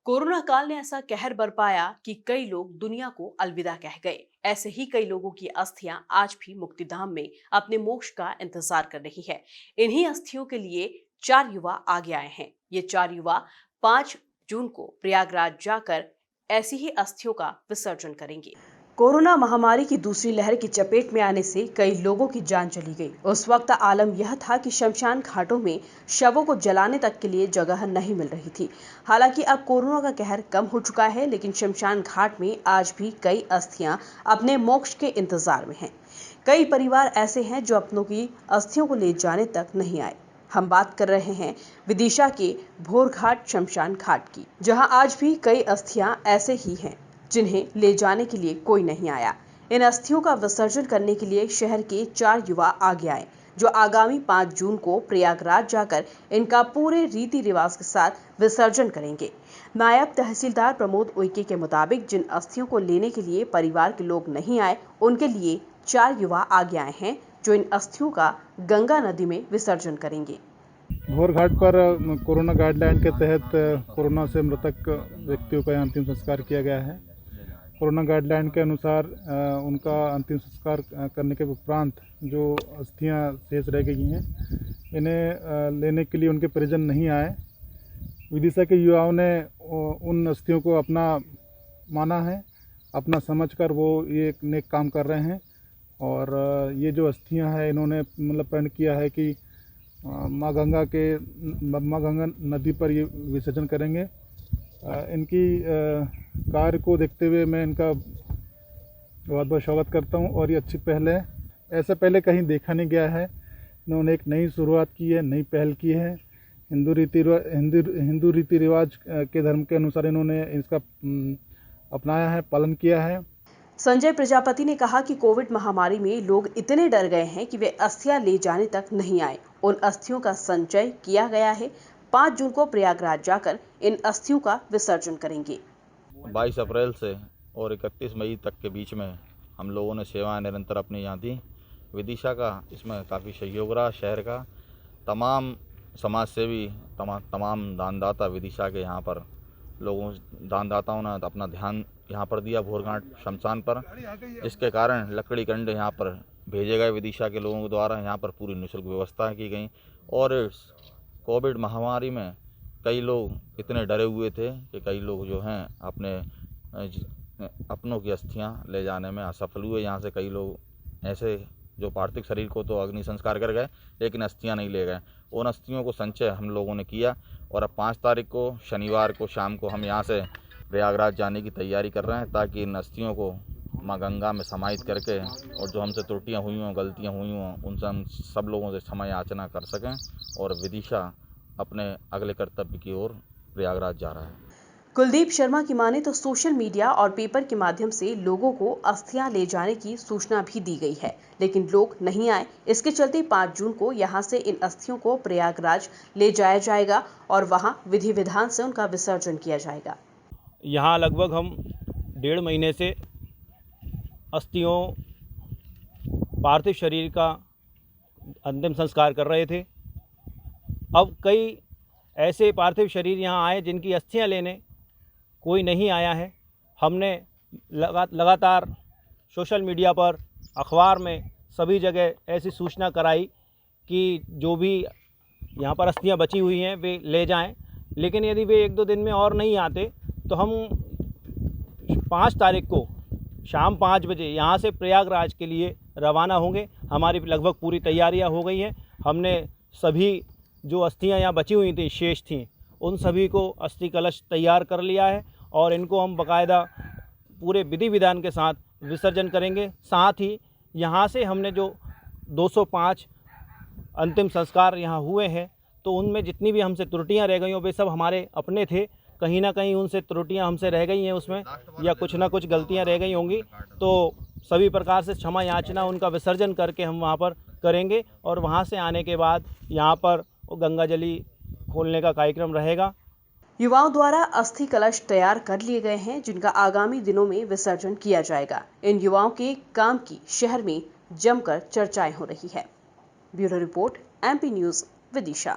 Corona काल ने ऐसा कहर बरपाया कि कई लोग दुनिया को अलविदा कह गए। ऐसे ही कई लोगों की अस्थियां आज भी मुक्तिधाम में अपने मोक्ष का इंतजार कर रही है। इन्हीं अस्थियों के लिए 4 युवा आगे आए हैं। ये 4 युवा 5 जून को प्रयागराज जाकर ऐसी ही अस्थियों का विसर्जन करेंगे। कोरोना महामारी की दूसरी लहर की चपेट में आने से कई लोगों की जान चली गई। उस वक्त आलम यह था कि शमशान घाटों में शवों को जलाने तक के लिए जगह नहीं मिल रही थी। हालांकि अब कोरोना का कहर कम हो चुका है, लेकिन शमशान घाट में आज भी कई अस्थियां अपने मोक्ष के इंतजार में हैं। कई परिवार ऐसे हैं जो अपनों की अस्थियों को ले जाने तक नहीं आए। हम बात कर रहे हैं विदिशा के भोरघाट शमशान घाट की, जहां आज भी कई अस्थियां ऐसे ही हैं जिन्हें ले जाने के लिए कोई नहीं आया। इन अस्थियों का विसर्जन करने के लिए शहर के 4 युवा आगे आए, जो आगामी 5 जून को प्रयागराज जाकर इनका पूरे रीति रिवाज के साथ विसर्जन करेंगे। नायब तहसीलदार प्रमोद उइके के मुताबिक जिन अस्थियों को लेने के लिए परिवार के लोग नहीं आए, उनके लिए 4 युवा आगे आए हैं, जो इन अस्थियों का गंगा नदी में विसर्जन करेंगे। भोरघाट पर कोरोना गाइडलाइन के तहत कोरोना से मृतक व्यक्तियों का अंतिम संस्कार किया गया है। कोरोना गाइडलाइन के अनुसार उनका अंतिम संस्कार करने के उपरांत जो अस्थियां शेष रह गई हैं, इन्हें लेने के लिए उनके परिजन नहीं आए। विदिशा के युवाओं ने उन अस्थियों को अपना माना है, अपना समझकर वो ये एक नेक काम कर रहे हैं। और ये जो अस्थियां हैं, इन्होंने मतलब प्रण किया है कि माँ गंगा नदी पर ये विसर्जन करेंगे। इनकी कार्य को देखते हुए मैं इनका बहुत बहुत स्वागत करता हूं। और ये अच्छी पहल है, ऐसा पहले कहीं देखा नहीं गया है। इन्होंने एक नई शुरुआत की है, नई पहल की है। हिंदू रीति रिवाज के धर्म के अनुसार इन्होंने इसका अपनाया है, पालन किया है। संजय प्रजापति ने कहा कि कोविड महामारी में लोग इतने डर गए हैं कि वे अस्थियां ले जाने तक नहीं आए। उन अस्थियों का संचय किया गया है। 5 जून को प्रयागराज जाकर इन अस्थियों का विसर्जन करेंगे। 22 अप्रैल से और 31 मई तक के बीच में हम लोगों ने सेवाएं निरंतर अपनी यहाँ दी। विदिशा का इसमें काफ़ी सहयोग रहा। शहर का तमाम समाज सेवी, तमाम दानदाता विदिशा के यहाँ पर लोगों दानदाताओं ने अपना ध्यान यहाँ पर दिया, भोरघाट शमशान पर। जिसके कारण लकड़ी कंड यहाँ पर भेजे गए विदिशा के लोगों द्वारा। यहाँ पर पूरी निःशुल्क व्यवस्था की गई। और कोविड महामारी में कई लोग इतने डरे हुए थे कि कई लोग जो हैं अपनों की अस्थियां ले जाने में असफल हुए। यहाँ से कई लोग ऐसे जो पार्थिव शरीर को तो अग्नि संस्कार कर गए, लेकिन अस्थियां नहीं ले गए। उन अस्थियों को संचय हम लोगों ने किया और अब 5 तारीख को शनिवार को शाम को हम यहाँ से प्रयागराज जाने की तैयारी कर रहे हैं, ताकि इन अस्थियों को माँ गंगा में समाहित करके और जो हमसे त्रुटियाँ हुई हों, गलतियाँ हुई हों, उनसे हम सब लोगों से क्षमा याचना कर सकें। और विदिशा अपने अगले कर्तव्य की ओर प्रयागराज जा रहा है। कुलदीप शर्मा की माने तो सोशल मीडिया और पेपर के माध्यम से लोगों को अस्थियां ले जाने की सूचना भी दी गई है, लेकिन लोग नहीं आए। इसके चलते 5 जून को यहां से इन अस्थियों को प्रयागराज ले जाया जाएगा और वहां विधि विधान से उनका विसर्जन किया जाएगा। यहाँ लगभग हम 1.5 महीने से अस्थियों पार्थिव शरीर का अंतिम संस्कार कर रहे थे। अब कई ऐसे पार्थिव शरीर यहाँ आए जिनकी अस्थियां लेने कोई नहीं आया है। हमने लगातार सोशल मीडिया पर, अखबार में, सभी जगह ऐसी सूचना कराई कि जो भी यहाँ पर अस्थियां बची हुई हैं वे ले जाएं। लेकिन यदि वे 1-2 दिन में और नहीं आते तो हम 5 तारीख को शाम 5 बजे यहाँ से प्रयागराज के लिए रवाना होंगे। हमारी लगभग पूरी तैयारियाँ हो गई हैं। हमने सभी जो अस्थियां यहाँ बची हुई थी, शेष थीं, उन सभी को अस्थि कलश तैयार कर लिया है और इनको हम बाकायदा पूरे विधि विधान के साथ विसर्जन करेंगे। साथ ही यहाँ से हमने जो 205 अंतिम संस्कार यहाँ हुए हैं, तो उनमें जितनी भी हमसे त्रुटियाँ रह गई हों वे सब हमारे अपने थे। कहीं ना कहीं उनसे त्रुटियाँ हमसे रह गई हैं उसमें, या कुछ ना कुछ गलतियाँ रह गई होंगी, तो सभी प्रकार से क्षमा याचना उनका विसर्जन करके हम वहाँ पर करेंगे। और वहाँ से आने के बाद यहाँ पर गंगाजली खोलने का कार्यक्रम रहेगा। युवाओं द्वारा अस्थि कलश तैयार कर लिए गए हैं, जिनका आगामी दिनों में विसर्जन किया जाएगा। इन युवाओं के काम की शहर में जमकर चर्चाएं हो रही है। Bureau report, MP news, Vidisha.